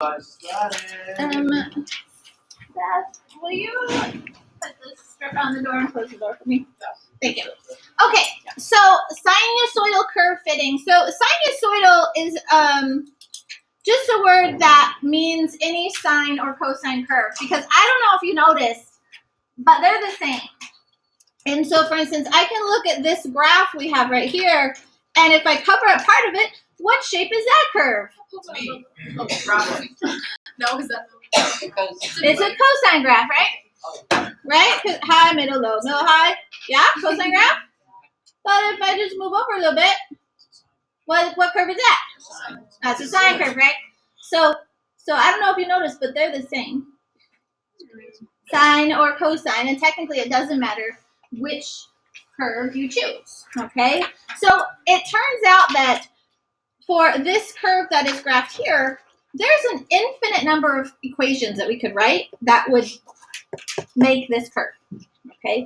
Beth, will you put this strip on the door and close the door for me? Thank you. Okay, so sinusoidal curve fitting. So sinusoidal is just a word that means any sine or cosine curve, because I don't know if you noticed, but they're the same. And so, for instance, I can look at this graph we have right here, and if I cover up part of it, what shape is that curve? Oh, probably. No, is that because it's a cosine graph, right? Right? High, middle, low, middle, high. Yeah, cosine graph. But if I just move over a little bit, what curve is that? That's a sine curve, right? So I don't know if you noticed, but they're the same. Sine or cosine, and technically it doesn't matter which curve you choose, okay? So it turns out that for this curve that is graphed here, there's an infinite number of equations that we could write that would make this curve, okay?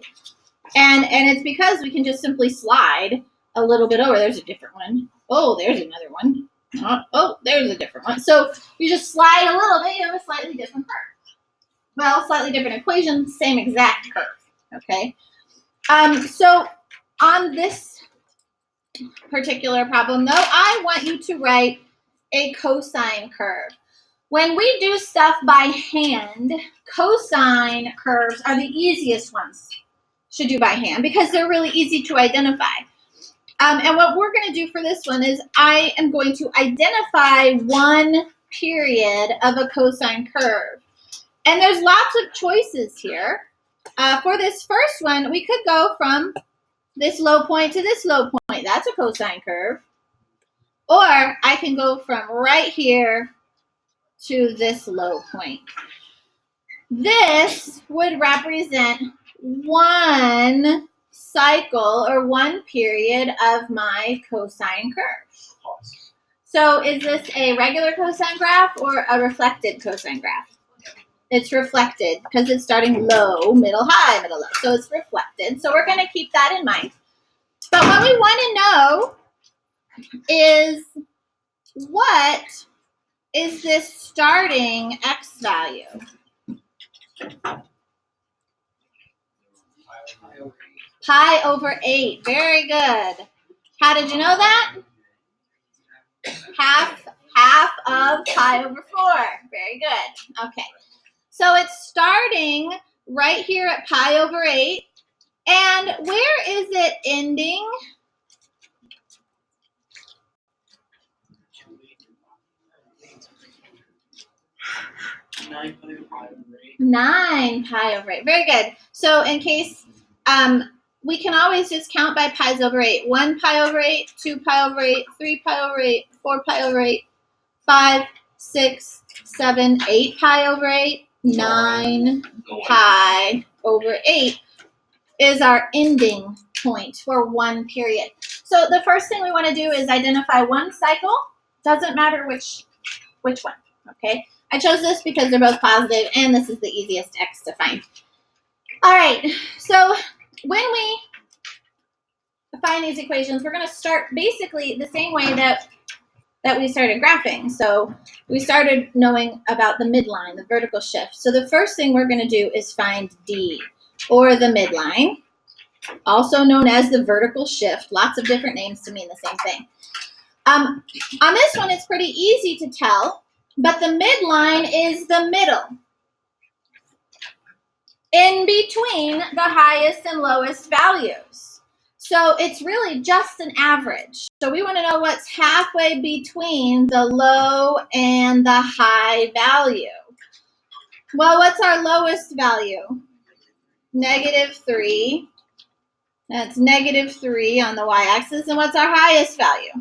And it's because we can just simply slide a little bit over. There's a different one. Oh, there's another one. Oh, there's a different one. So you just slide a little bit, you have a slightly different curve. Well, slightly different equation, same exact curve, okay? So on this particular problem, though, I want you to write a cosine curve. When we do stuff by hand, cosine curves are the easiest ones to do by hand because they're really easy to identify. And what we're going to do for this one is I am going to identify one period of a cosine curve. And there's lots of choices here. For this first one, we could go from this low point to this low point. That's a cosine curve. Or I can go from right here to this low point. This would represent one cycle or one period of my cosine curve. So is this a regular cosine graph or a reflected cosine graph? It's reflected because it's starting low, middle, high, middle, low. So it's reflected. So we're going to keep that in mind. But what we want to know is what is this starting x value? Pi over 8. Very good. How did you know that? Half of pi over 4. Very good. Okay. So it's starting right here at pi over 8. And where is it ending? Nine pi over 8. Very good. So in case we can always just count by pi's over 8. 1 pi over 8, 2 pi over 8, 3 pi over 8, 4 pi over 8, 5, 6, 7, 8 pi over 8, 9 pi over 8 is our ending point for one period. So the first thing we want to do is identify one cycle. Doesn't matter which one, okay? I chose this because they're both positive and this is the easiest x to find. All right, so when we find these equations, we're going to start basically the same way that we started graphing. So we started knowing about the midline, the vertical shift. So the first thing we're going to do is find D, or the midline, also known as the vertical shift. Lots of different names to mean the same thing. On this one, it's pretty easy to tell, but the midline is the middle in between the highest and lowest values. So it's really just an average. So we want to know what's halfway between the low and the high value. Well, what's our lowest value? -3. That's -3 on the y-axis. And what's our highest value?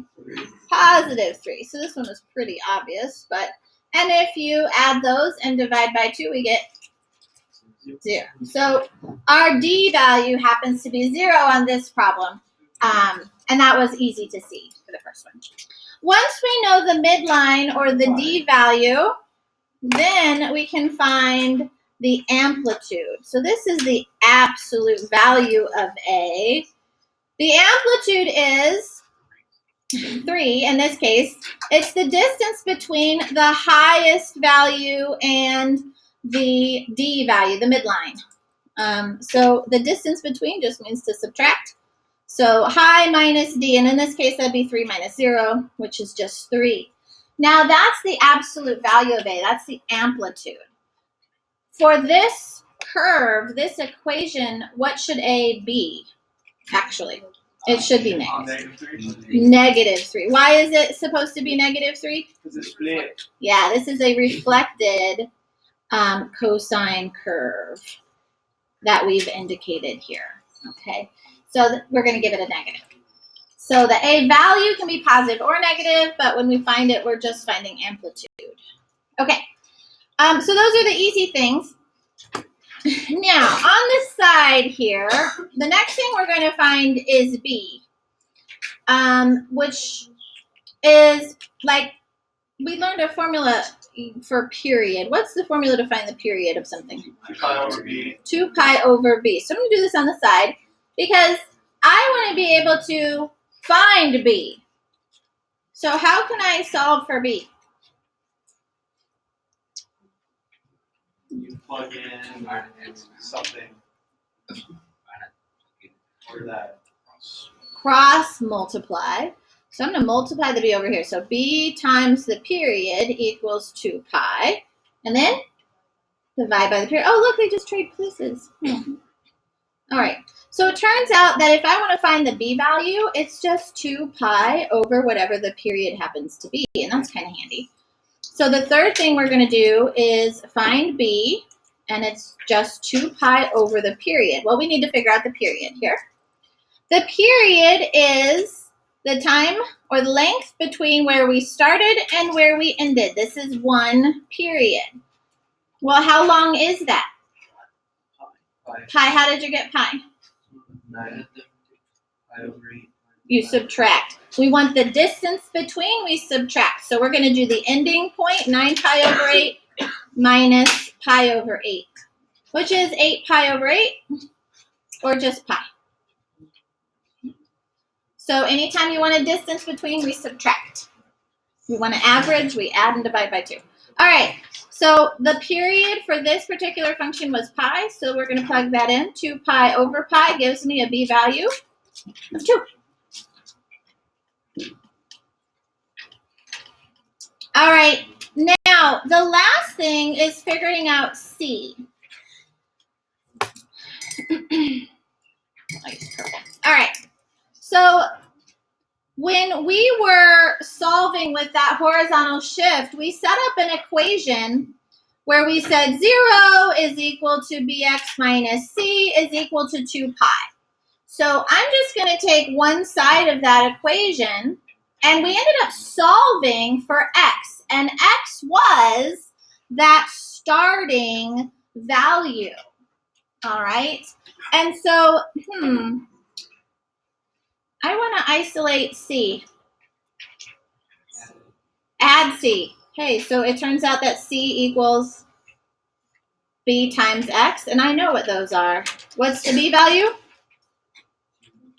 +3. So this one is pretty obvious. And if you add those and divide by 2, we get 0. So our D value happens to be 0 on this problem. And that was easy to see for the first one. Once we know the midline or the D value, then we can find the amplitude. So this is the absolute value of A. The amplitude is 3, in this case, it's the distance between the highest value and the D value, the midline. So the distance between just means to subtract. So high minus D, and in this case, that'd be 3 minus 0, which is just 3. Now that's the absolute value of A. That's the amplitude. For this curve, this equation, what should A be, actually? It should be negative. -3. Why is it supposed to be -3? Because it's split. Yeah, this is a reflected cosine curve that we've indicated here. Okay, so we're going to give it a negative. So the A value can be positive or negative, but when we find it, we're just finding amplitude. Okay, so those are the easy things. Now, on the side here, the next thing we're going to find is B, which is like, we learned a formula for period. What's the formula to find the period of something? 2 pi over b. 2 pi over b. So I'm going to do this on the side because I want to be able to find b. So how can I solve for b? You plug in something. Or that. Cross multiply. So I'm going to multiply the b over here. So b times the period equals 2 pi. And then divide by the period. Oh, look, they just trade places. All right. So it turns out that if I want to find the b value, it's just 2 pi over whatever the period happens to be. And that's kind of handy. So the third thing we're going to do is find b. And it's just 2 pi over the period. Well, we need to figure out the period here. The period is the time or the length between where we started and where we ended. This is one period. Well, how long is that? Pi, how did you get pi? 9 pi over 8. You subtract. We want the distance between, we subtract. So we're going to do the ending point, 9 pi over 8 minus pi over 8, which is 8 pi over 8, or just pi. So anytime you want a distance between, we subtract. We want an average, we add and divide by 2. All right, so the period for this particular function was pi, so we're going to plug that in. 2 pi over pi gives me a b value of 2. All right, now the last thing is figuring out c. All right, so when we were solving with that horizontal shift, we set up an equation where we said 0 is equal to bx minus c is equal to 2 pi. So I'm just going to take one side of that equation, and we ended up solving for x. And x was that starting value. All right? And so, I want to isolate c. Add c. Okay, so it turns out that c equals b times x, and I know what those are. What's the b value?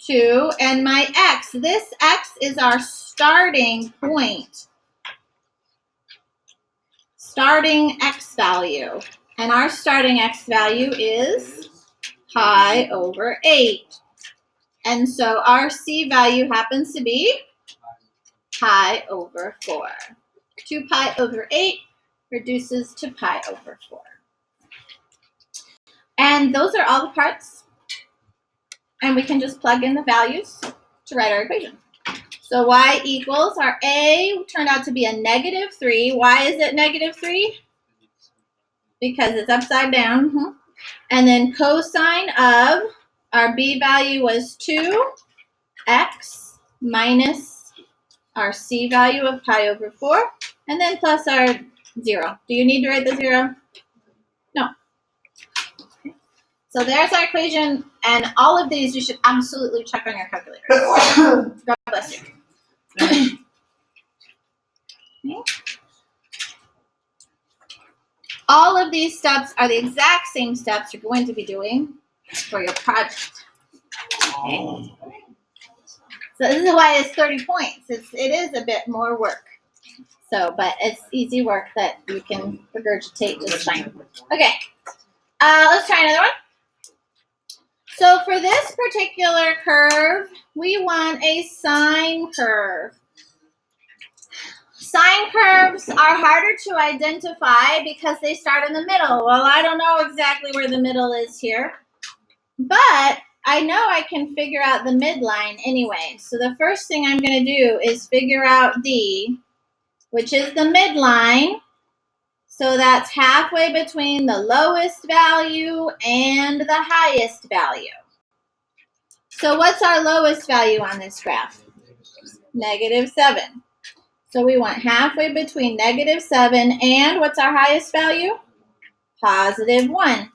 2, and my x. This x is our starting point. Starting x value. And our starting x value is pi over 8. And so our c value happens to be pi over 4. 2 pi over 8 reduces to pi over 4. And those are all the parts. And we can just plug in the values to write our equation. So y equals, our a turned out to be a -3. Why is it -3? Because it's upside down. And then cosine of our b value was 2x minus our c value of pi over 4, and then plus our 0. Do you need to write the 0? No. So there's our equation, and all of these you should absolutely check on your calculator. God bless you. Okay. All of these steps are the exact same steps you're going to be doing for your project. Okay. So this is why it's 30 points. It is a bit more work. So, but it's easy work that you can regurgitate just fine. Okay, let's try another one. So for this particular curve, we want a sine curve. Sine curves are harder to identify because they start in the middle. Well, I don't know exactly where the middle is here, but I know I can figure out the midline anyway. So the first thing I'm going to do is figure out D, which is the midline. So that's halfway between the lowest value and the highest value. So what's our lowest value on this graph? -7. So we want halfway between -7 and what's our highest value? +1.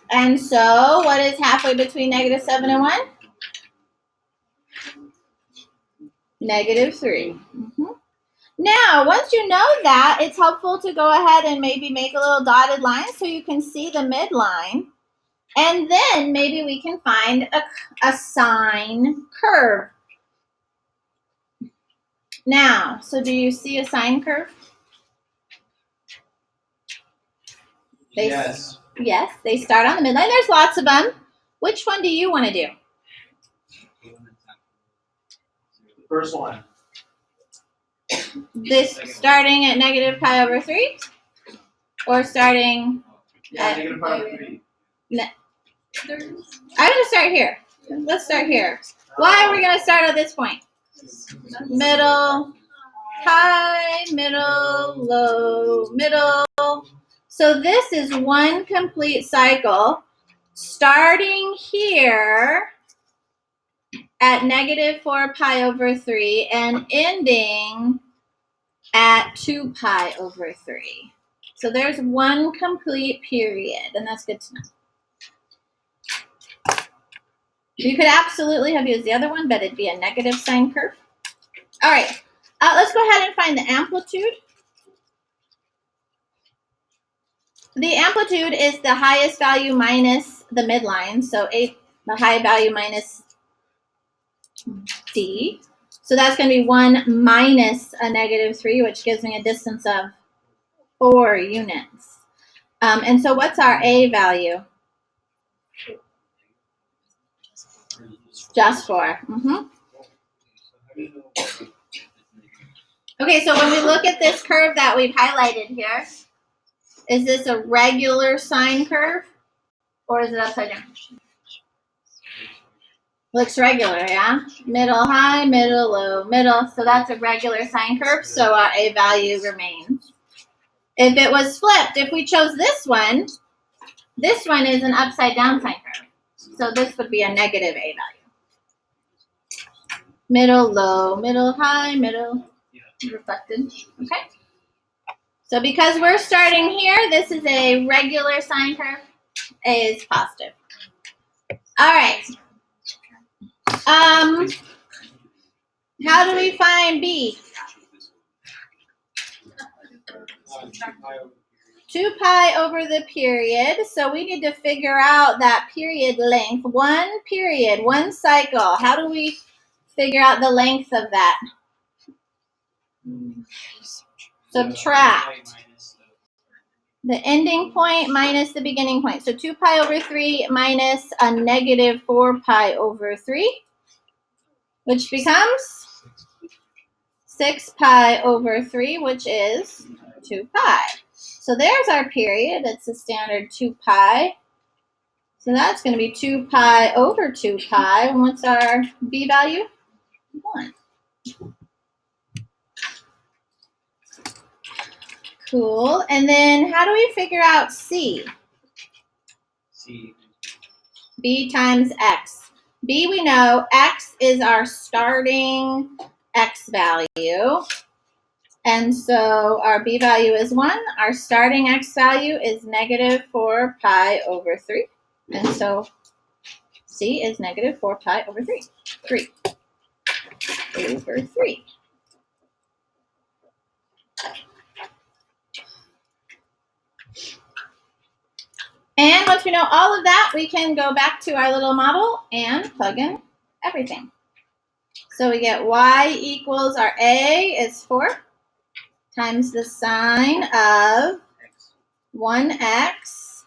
And so what is halfway between -7 and 1? -3. Now, once you know that, it's helpful to go ahead and maybe make a little dotted line so you can see the midline. And then maybe we can find a sine curve. Now, so do you see a sine curve? Yes. Yes, they start on the midline. There's lots of them. Which one do you want to do? The first one. This starting at -π/3? Or starting Yeah, at... -π/3. I'm going to start here. Let's start here. Why are we going to start at this point? Middle, high, middle, low, middle. So this is one complete cycle starting here at -4π/3 and ending at 2π/3. So there's one complete period, and that's good to know. You could absolutely have used the other one, but it'd be a negative sine curve. All right, let's go ahead and find the amplitude. The amplitude is the highest value minus the midline, so the high value minus D. So that's going to be 1 minus a -3, which gives me a distance of 4 units. And so what's our A value? Just 4. Okay, so when we look at this curve that we've highlighted here, is this a regular sine curve or is it upside down? Looks regular, yeah? Middle, high, middle, low, middle. So that's a regular sine curve, so our A value remains. If it was flipped, if we chose this one is an upside down sine curve. So this would be a negative A value. Middle, low, middle, high, middle, reflected. Okay? So because we're starting here, this is a regular sine curve. A is positive. All right. How do we find B? 2π/, the period. So we need to figure out that period length. One period, one cycle. How do we figure out the length of that? Subtract the ending point minus the beginning point. So 2π/3 minus a -4π/3, which becomes 6π/3, which is 2π. So there's our period. It's a standard 2π. So that's going to be 2π/2π. And what's our B value? 1. Cool. And then how do we figure out C? C. B times X. B we know, X is our starting X value. And so our B value is 1. Our starting X value is -4π/3. And so C is -4π/3. 3/3. And once we we know all of that, we can go back to our little model and plug in everything. So we get y equals our a is 4 times the sine of 1x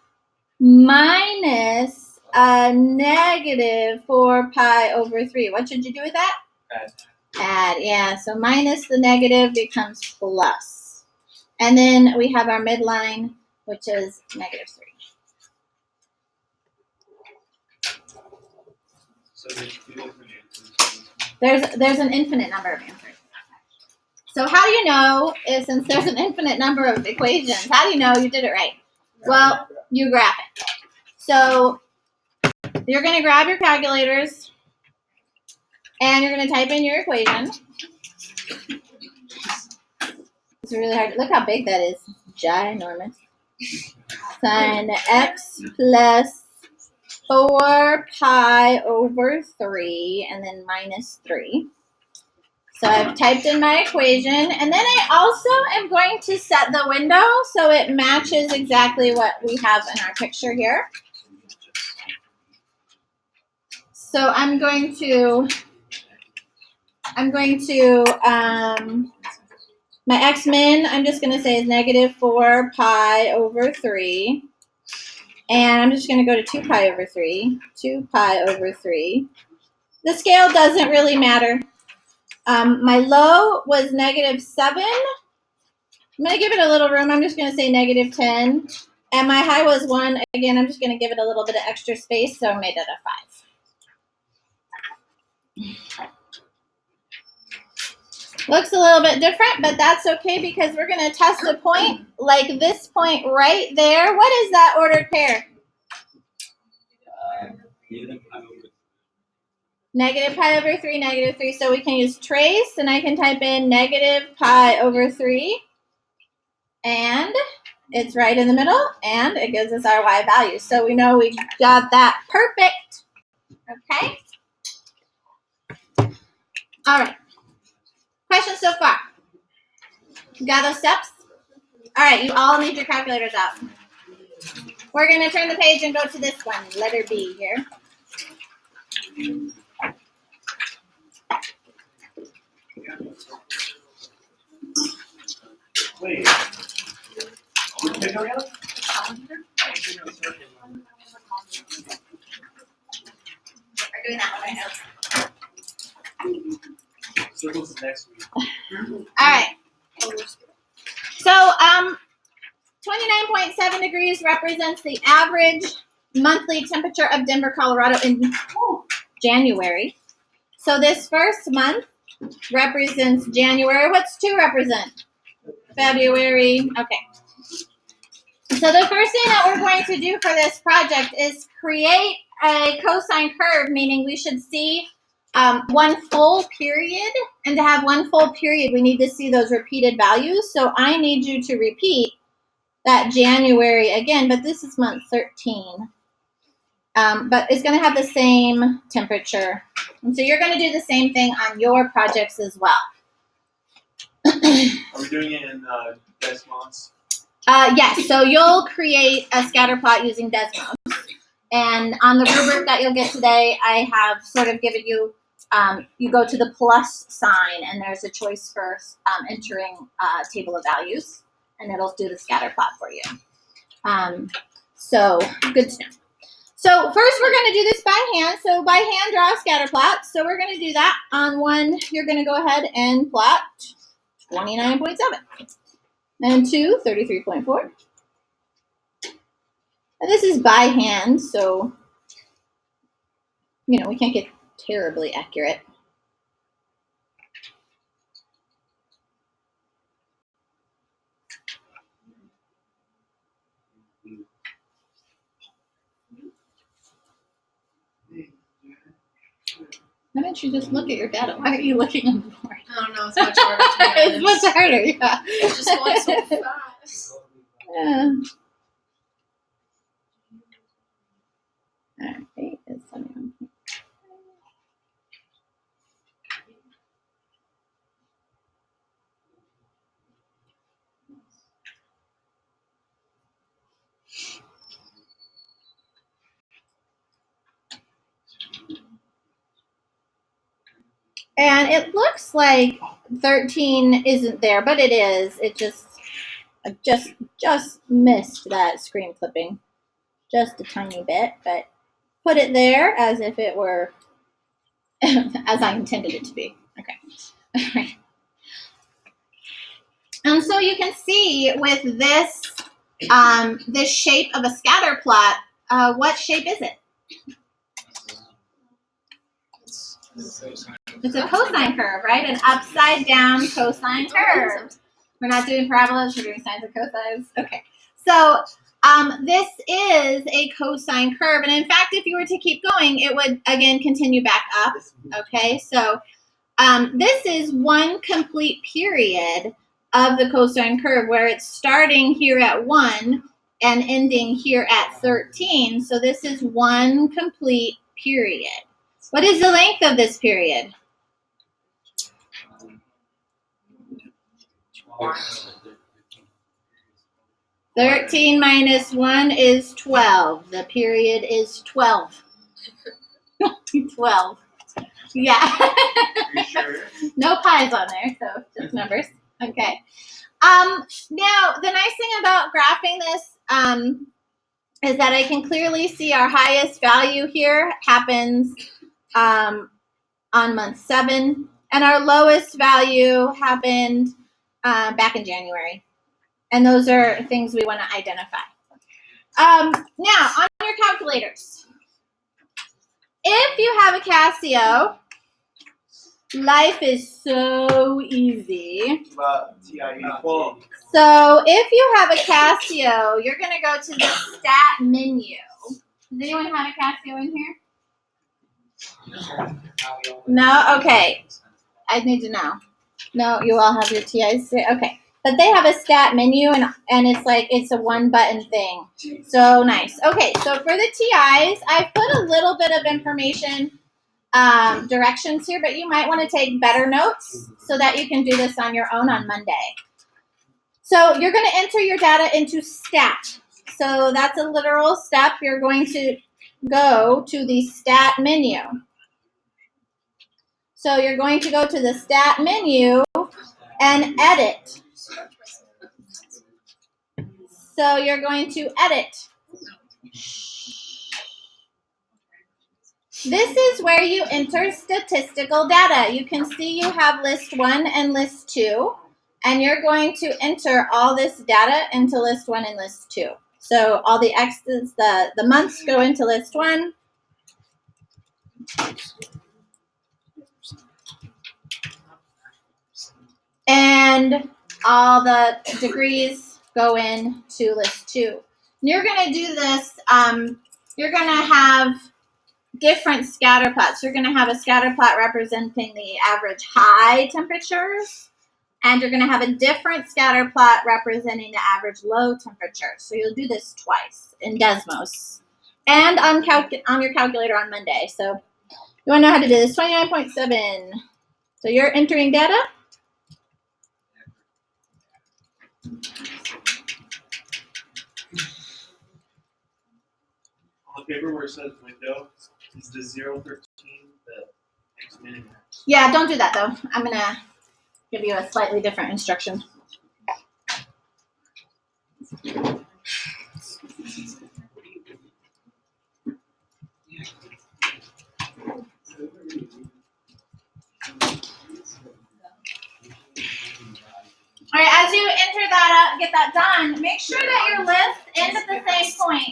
minus a negative 4 pi over 3. What should you do with that? Add, yeah. So minus the negative becomes plus. And then we have our midline, which is negative 3. So there's 2 different answers. There's an infinite number of answers. So how do you know, since there's an infinite number of equations, how do you know you did it right? Well, you graph it. So you're going to grab your calculators and you're going to type in your equation. It's really hard. Look how big that is. Ginormous. Sine x plus 4 pi over 3 and then minus 3. So I've typed in my equation, and then I also am going to set the window so it matches exactly what we have in our picture here. So my x min, I'm just going to say is negative 4 pi over 3. And I'm just going to go to 2 pi over 3. 2 pi over 3. The scale doesn't really matter. My low was negative 7. I'm going to give it a little room. I'm just going to say negative 10. And my high was 1. Again, I'm just going to give it a little bit of extra space, so I made it a 5. Looks a little bit different, but that's okay because we're going to test a point like this point right there. What is that ordered pair? Negative pi over 3, negative 3. So we can use trace, and I can type in negative pi over 3. And it's right in the middle, and it gives us our y value. So we know we got that perfect. Okay? All right. Questions so far? You got those steps? All right, you all need your calculators out. We're going to turn the page and go to this one, letter B here. Wait. Which page are we on? We're doing that one right now. Circles next week. All right. So, 29.7 degrees represents the average monthly temperature of Denver, Colorado in January. So this first month represents January. What's 2 represent? February. Okay. So the first thing that we're going to do for this project is create a cosine curve, meaning we should see one full period. And to have one full period, we need to see those repeated values. So I need you to repeat that January again, but this is month 13. But it's going to have the same temperature. And so you're going to do the same thing on your projects as well. Are we doing it in Desmos? Yes, so you'll create a scatter plot using Desmos. And on the rubric that you'll get today, I have sort of given you, you go to the plus sign, and there's a choice for entering a table of values, and it'll do the scatter plot for you. So good to know. So first we're going to do this by hand. So by hand, draw a scatter plot. So we're going to do that. On one, you're going to go ahead and plot 29.7. And 2, 33.4. And this is by hand, so, we can't get terribly accurate. Why don't you just look at your data? Why are you looking on the board? I don't know. It's much harder to manage. It's much harder, yeah. It's just going so fast. Yeah. All right, it's 71. And it looks like 13 isn't there, but it is. I just missed that screen clipping. Just a tiny bit, but put it there as if it were as I intended it to be. Okay. All right. And so you can see with this this shape of a scatter plot, what shape is it? It's a cosine curve, right? An upside down cosine curve. We're not doing parabolas, we're doing sines and cosines. Okay. So this is a cosine curve. And in fact, if you were to keep going, it would, again, continue back up. Okay. So this is one complete period of the cosine curve where it's starting here at 1 and ending here at 13. So this is one complete period. What is the length of this period? 13 minus 1 is 12. The period is 12. 12. Yeah. Are you sure? No pies on there, so just numbers. Okay. Now, the nice thing about graphing this is that I can clearly see our highest value here happens on month 7, and our lowest value happened back in January. And those are things we want to identify. Now, on your calculators, if you have a Casio, life is so easy. So if you have a Casio, you're going to go to the stat menu. Does anyone have a Casio in here? No? Okay. I need to know. No, you all have your TIs? Okay. But they have a stat menu, and it's like it's a one-button thing. So nice. Okay, so for the TIs, I put a little bit of information, directions here, but you might want to take better notes so that you can do this on your own on Monday. So you're going to enter your data into stat. So that's a literal step. You're going to go to the stat menu. So you're going to go to the stat menu and edit. So you're going to edit. This is where you enter statistical data. You can see you have list 1 and list 2, and you're going to enter all this data into list 1 and list 2. So all the X's, the months go into list 1. And all the degrees go into list 2. And you're going to do this, you're going to have different scatter plots. You're going to have a scatter plot representing the average high temperatures, and you're going to have a different scatter plot representing the average low temperature. So you'll do this twice in Desmos and on your calculator on Monday. So you want to know how to do this. 29.7. So you're entering data. On the paper where it says window, is the 013 the next minute? Yeah, don't do that though. I'm going to give you a slightly different instruction. All right, as you enter that, get that done, make sure that your list ends at the same point.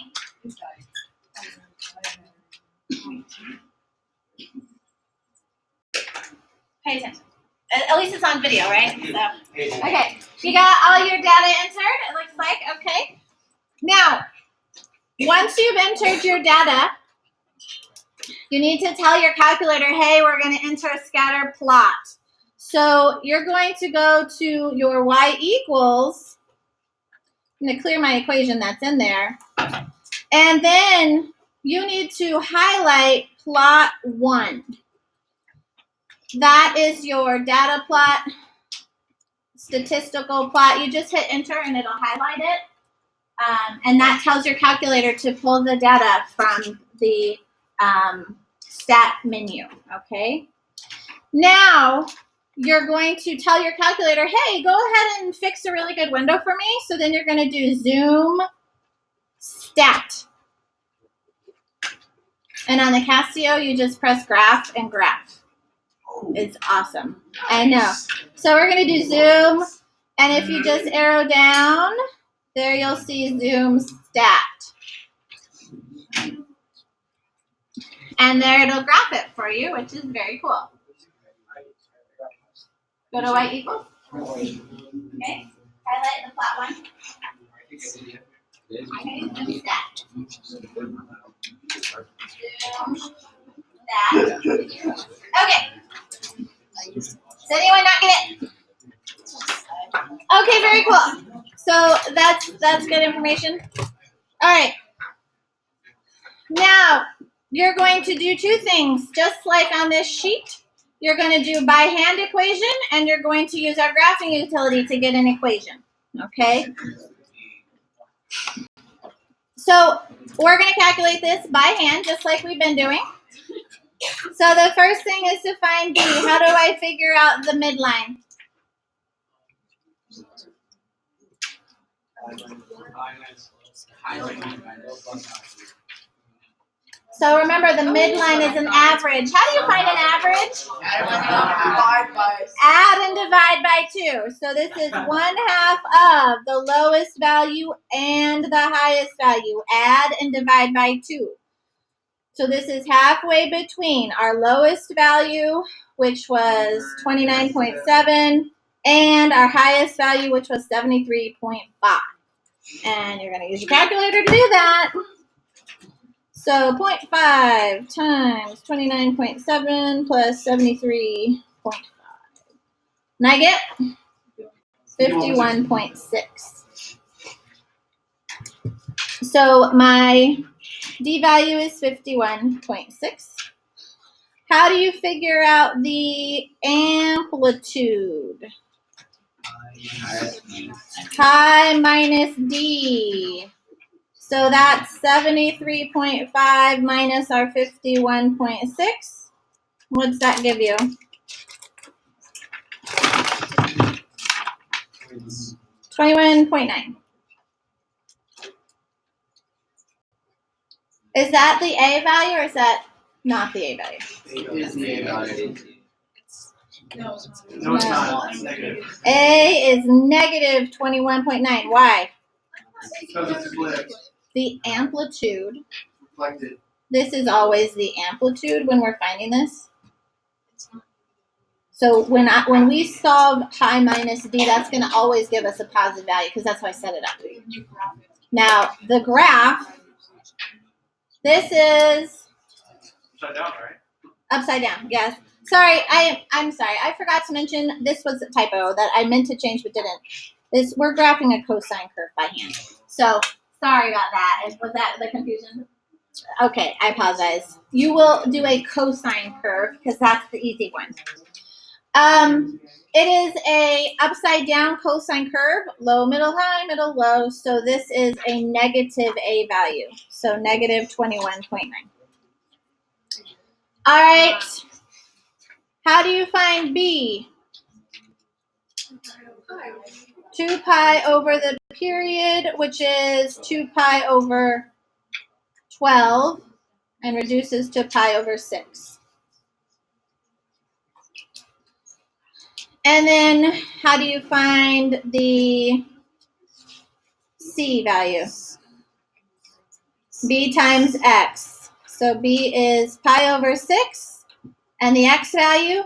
Pay attention. At least it's on video, right? So, okay, you got all your data entered, it looks like, okay. Now, once you've entered your data, you need to tell your calculator, hey, we're going to enter a scatter plot. So you're going to go to your y equals, I'm going to clear my equation that's in there, and then you need to highlight plot 1. That is your data plot, statistical plot. You just hit enter and it'll highlight it. And that tells your calculator to pull the data from the stat menu, okay? Now, you're going to tell your calculator, hey, go ahead and fix a really good window for me. So then you're going to do zoom stat. And on the Casio, you just press graph and graph. It's awesome. I know. So we're going to do zoom. And if you just arrow down, there you'll see zoom stat. And there it'll graph it for you, which is very cool. Go to y equals. Okay. Highlight the flat one. Okay, zoom stat. Zoom stat. Okay. Does anyone not get it? Okay, very cool. So that's good information. All right. Now, you're going to do two things. Just like on this sheet, you're going to do by hand equation, and you're going to use our graphing utility to get an equation. Okay? So we're going to calculate this by hand, just like we've been doing. So the first thing is to find B. How do I figure out the midline? So remember, the midline is an average. How do you find an average? Add and divide by 2. So this is 1/2 of the lowest value and the highest value. Add and divide by 2. So this is halfway between our lowest value, which was 29.7, and our highest value, which was 73.5. And you're going to use your calculator to do that. So 0.5 times 29.7 plus 73.5. And I get 51.6. So my D value is 51.6. How do you figure out the amplitude? Pi minus D. So that's 73.5 minus our 51.6. What's that give you? 21.9. Is that the A value or is that not the A value? It is the A value. No, it's not. No, it's not. It's negative. A is negative 21.9. Why? Because it's flipped. The amplitude. Reflected. This is always the amplitude when we're finding this. So when we solve pi minus D, that's going to always give us a positive value because that's how I set it up. Now, the graph, this is Upside down, right? upside down, yes. Sorry, I'm sorry. I forgot to mention this was a typo that I meant to change but didn't. We're graphing a cosine curve by hand. So sorry about that. Was that the confusion? Okay, I apologize. You will do a cosine curve because that's the easy one. It is a upside down cosine curve, low, middle, high, middle, low. So this is a negative A value. So negative 21.9. All right. How do you find B? 2 pi over the period, which is 2 pi over 12, and reduces to pi over 6. And then how do you find the C value? B times X. So B is pi over 6, and the X value?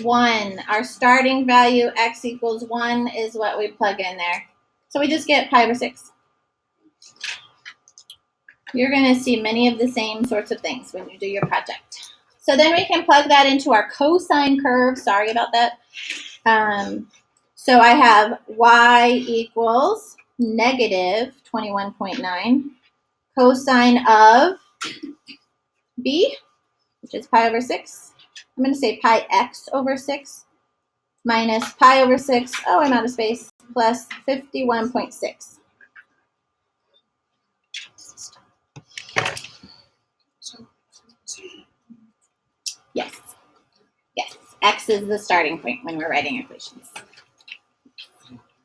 1. Our starting value, X equals 1, is what we plug in there. So we just get pi over 6. You're going to see many of the same sorts of things when you do your project. So then we can plug that into our cosine curve. Sorry about that. So I have y equals negative 21.9 cosine of b, which is pi over 6. I'm going to say pi x over 6 minus pi over 6, oh, I'm out of space, plus 51.6. Yes. X is the starting point when we're writing equations.